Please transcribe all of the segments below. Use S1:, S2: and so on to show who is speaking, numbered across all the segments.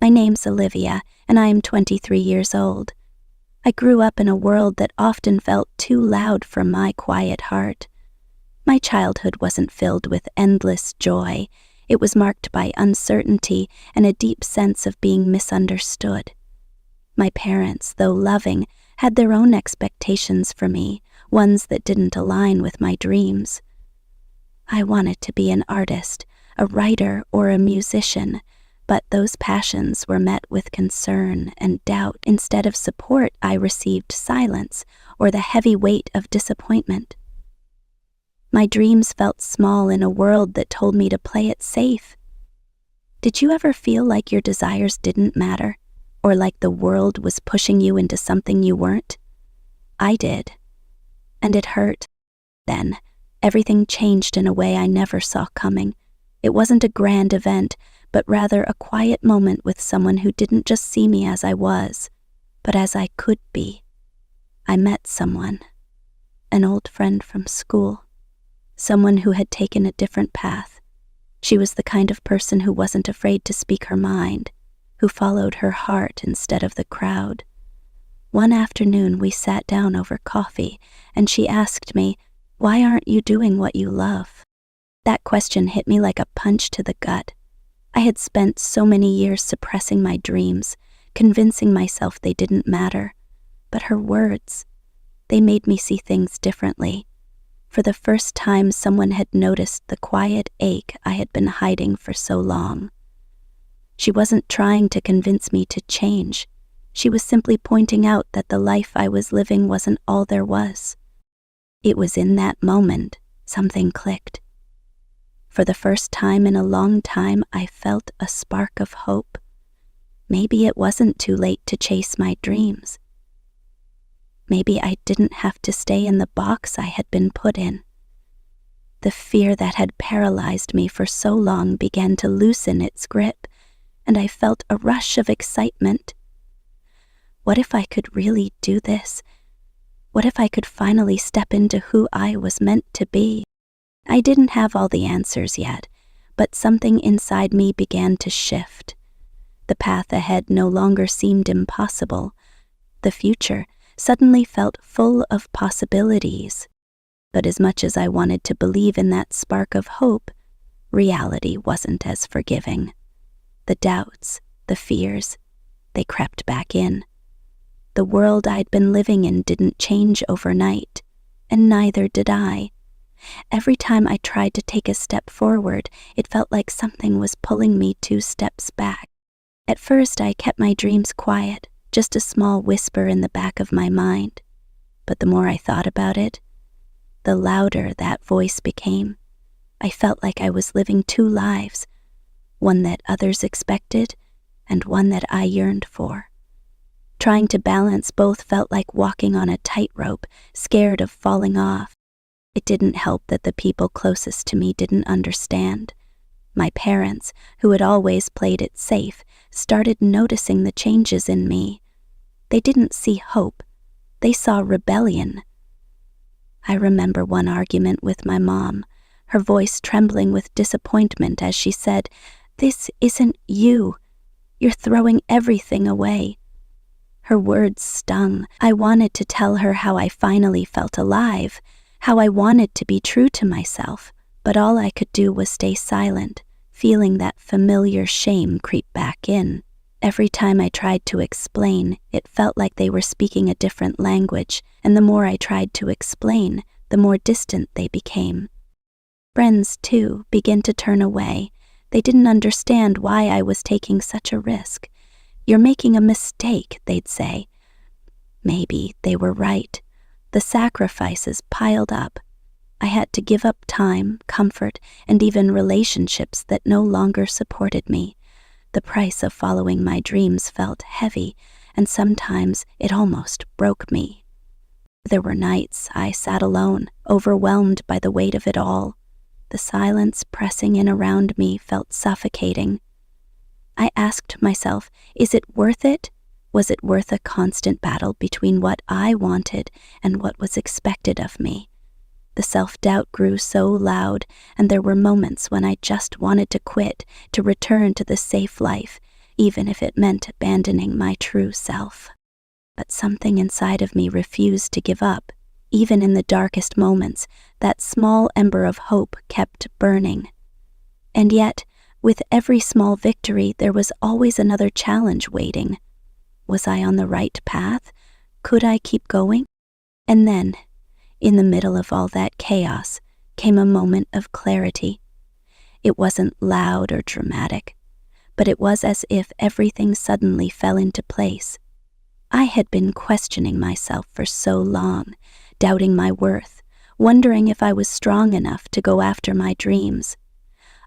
S1: My name's Olivia, and I am 23 years old. I grew up in a world that often felt too loud for my quiet heart. My childhood wasn't filled with endless joy. It was marked by uncertainty and a deep sense of being misunderstood. My parents, though loving, had their own expectations for me, ones that didn't align with my dreams. I wanted to be an artist, a writer, or a musician, but those passions were met with concern and doubt. Instead of support, I received silence or the heavy weight of disappointment. My dreams felt small in a world that told me to play it safe. Did you ever feel like your desires didn't matter, or like the world was pushing you into something you weren't? I did, and it hurt. Then, everything changed in a way I never saw coming. It wasn't a grand event, but rather a quiet moment with someone who didn't just see me as I was, but as I could be. I met someone, an old friend from school, someone who had taken a different path. She was the kind of person who wasn't afraid to speak her mind, who followed her heart instead of the crowd. One afternoon we sat down over coffee, and she asked me, "Why aren't you doing what you love?" That question hit me like a punch to the gut. I had spent so many years suppressing my dreams, convincing myself they didn't matter. But her words, they made me see things differently. For the first time, someone had noticed the quiet ache I had been hiding for so long. She wasn't trying to convince me to change. She was simply pointing out that the life I was living wasn't all there was. It was in that moment something clicked. For the first time in a long time, I felt a spark of hope. Maybe it wasn't too late to chase my dreams. Maybe I didn't have to stay in the box I had been put in. The fear that had paralyzed me for so long began to loosen its grip, and I felt a rush of excitement. What if I could really do this? What if I could finally step into who I was meant to be? I didn't have all the answers yet, but something inside me began to shift. The path ahead no longer seemed impossible. The future suddenly felt full of possibilities. But as much as I wanted to believe in that spark of hope, reality wasn't as forgiving. The doubts, the fears, they crept back in. The world I'd been living in didn't change overnight, and neither did I. Every time I tried to take a step forward, it felt like something was pulling me 2 steps back. At first, I kept my dreams quiet, just a small whisper in the back of my mind. But the more I thought about it, the louder that voice became. I felt like I was living 2 lives, one that others expected and one that I yearned for. Trying to balance both felt like walking on a tightrope, scared of falling off. It didn't help that the people closest to me didn't understand. My parents, who had always played it safe, started noticing the changes in me. They didn't see hope. They saw rebellion. I remember one argument with my mom, her voice trembling with disappointment as she said, "This isn't you. You're throwing everything away." Her words stung. I wanted to tell her how I finally felt alive, how I wanted to be true to myself, but all I could do was stay silent, feeling that familiar shame creep back in. Every time I tried to explain, it felt like they were speaking a different language, and the more I tried to explain, the more distant they became. Friends, too, began to turn away. They didn't understand why I was taking such a risk. "You're making a mistake," they'd say. Maybe they were right. The sacrifices piled up. I had to give up time, comfort, and even relationships that no longer supported me. The price of following my dreams felt heavy, and sometimes it almost broke me. There were nights I sat alone, overwhelmed by the weight of it all. The silence pressing in around me felt suffocating. I asked myself, is it worth it? Was it worth a constant battle between what I wanted and what was expected of me? The self-doubt grew so loud, and there were moments when I just wanted to quit, to return to the safe life, even if it meant abandoning my true self. But something inside of me refused to give up. Even in the darkest moments, that small ember of hope kept burning. And yet, with every small victory, there was always another challenge waiting. Was I on the right path? Could I keep going? And then, in the middle of all that chaos, came a moment of clarity. It wasn't loud or dramatic, but it was as if everything suddenly fell into place. I had been questioning myself for so long, doubting my worth, wondering if I was strong enough to go after my dreams.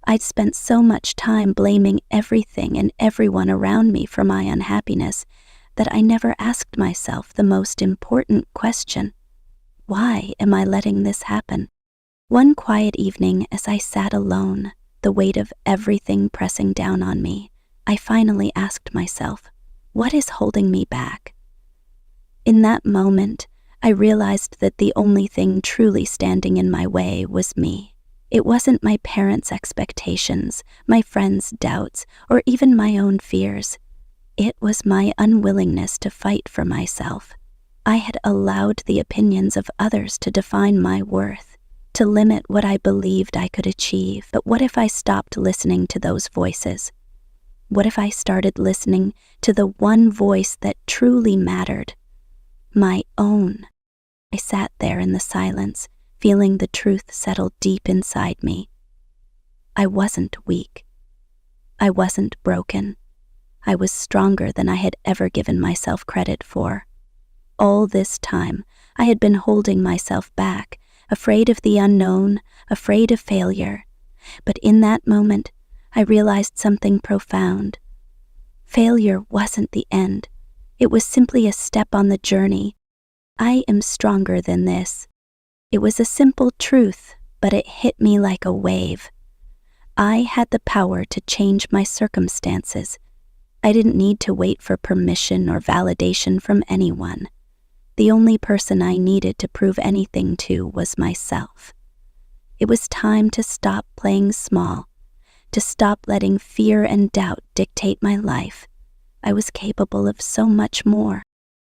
S1: I'd spent so much time blaming everything and everyone around me for my unhappiness that I never asked myself the most important question: why am I letting this happen? One quiet evening, as I sat alone, the weight of everything pressing down on me, I finally asked myself, what is holding me back? In that moment, I realized that the only thing truly standing in my way was me. It wasn't my parents' expectations, my friends' doubts, or even my own fears. It was my unwillingness to fight for myself. I had allowed the opinions of others to define my worth, to limit what I believed I could achieve. But what if I stopped listening to those voices? What if I started listening to the one voice that truly mattered? My own. I sat there in the silence, feeling the truth settle deep inside me. I wasn't weak. I wasn't broken. I was stronger than I had ever given myself credit for. All this time, I had been holding myself back, afraid of the unknown, afraid of failure. But in that moment, I realized something profound. Failure wasn't the end. It was simply a step on the journey. I am stronger than this. It was a simple truth, but it hit me like a wave. I had the power to change my circumstances. I didn't need to wait for permission or validation from anyone. The only person I needed to prove anything to was myself. It was time to stop playing small, to stop letting fear and doubt dictate my life. I was capable of so much more.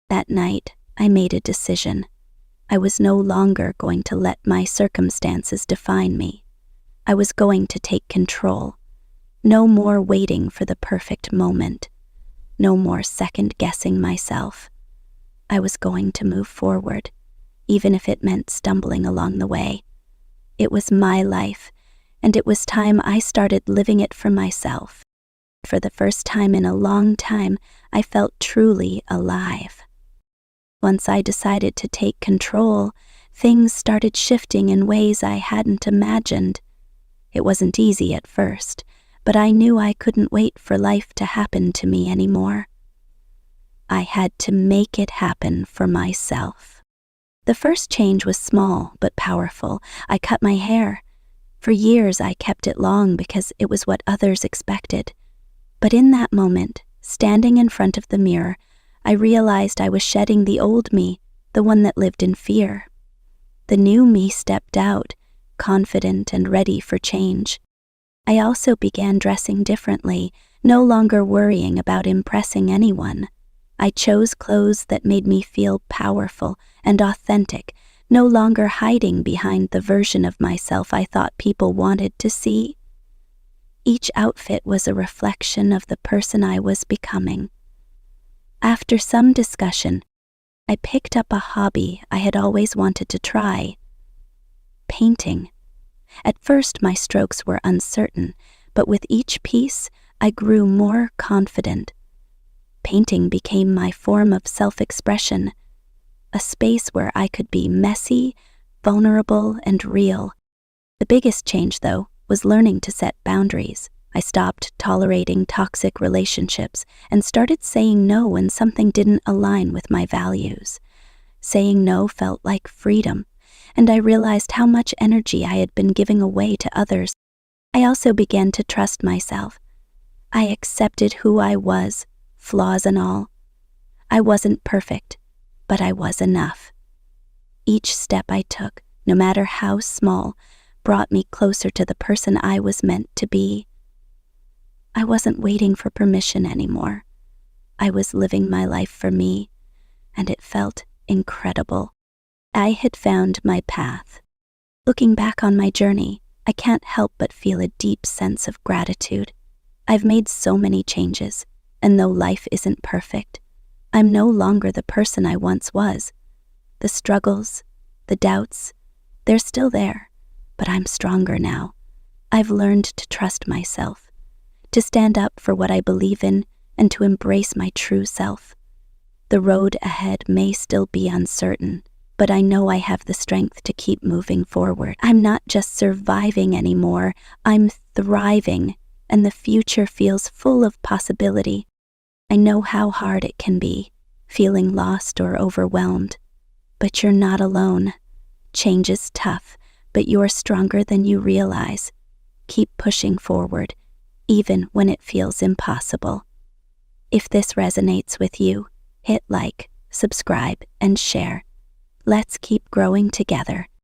S1: That night, I made a decision. I was no longer going to let my circumstances define me. I was going to take control. No more waiting for the perfect moment. No more second-guessing myself. I was going to move forward, even if it meant stumbling along the way. It was my life, and it was time I started living it for myself. For the first time in a long time, I felt truly alive. Once I decided to take control, things started shifting in ways I hadn't imagined. It wasn't easy at first, but I knew I couldn't wait for life to happen to me anymore. I had to make it happen for myself. The first change was small but powerful. I cut my hair. For years I kept it long because it was what others expected. But in that moment, standing in front of the mirror, I realized I was shedding the old me, the one that lived in fear. The new me stepped out, confident and ready for change. I also began dressing differently, no longer worrying about impressing anyone. I chose clothes that made me feel powerful and authentic, no longer hiding behind the version of myself I thought people wanted to see. Each outfit was a reflection of the person I was becoming. After some discussion, I picked up a hobby I had always wanted to try: painting. At first, my strokes were uncertain, but with each piece, I grew more confident. Painting became my form of self-expression, a space where I could be messy, vulnerable, and real. The biggest change, though, was learning to set boundaries. I stopped tolerating toxic relationships and started saying no when something didn't align with my values. Saying no felt like freedom, and I realized how much energy I had been giving away to others. I also began to trust myself. I accepted who I was, flaws and all. I wasn't perfect, but I was enough. Each step I took, no matter how small, brought me closer to the person I was meant to be. I wasn't waiting for permission anymore. I was living my life for me, and it felt incredible. I had found my path. Looking back on my journey, I can't help but feel a deep sense of gratitude. I've made so many changes, and though life isn't perfect, I'm no longer the person I once was. The struggles, the doubts, they're still there, but I'm stronger now. I've learned to trust myself, to stand up for what I believe in, and to embrace my true self. The road ahead may still be uncertain, but I know I have the strength to keep moving forward. I'm not just surviving anymore, I'm thriving, and the future feels full of possibility. I know how hard it can be, feeling lost or overwhelmed. But you're not alone. Change is tough, but you're stronger than you realize. Keep pushing forward, even when it feels impossible. If this resonates with you, hit like, subscribe, and share. Let's keep growing together.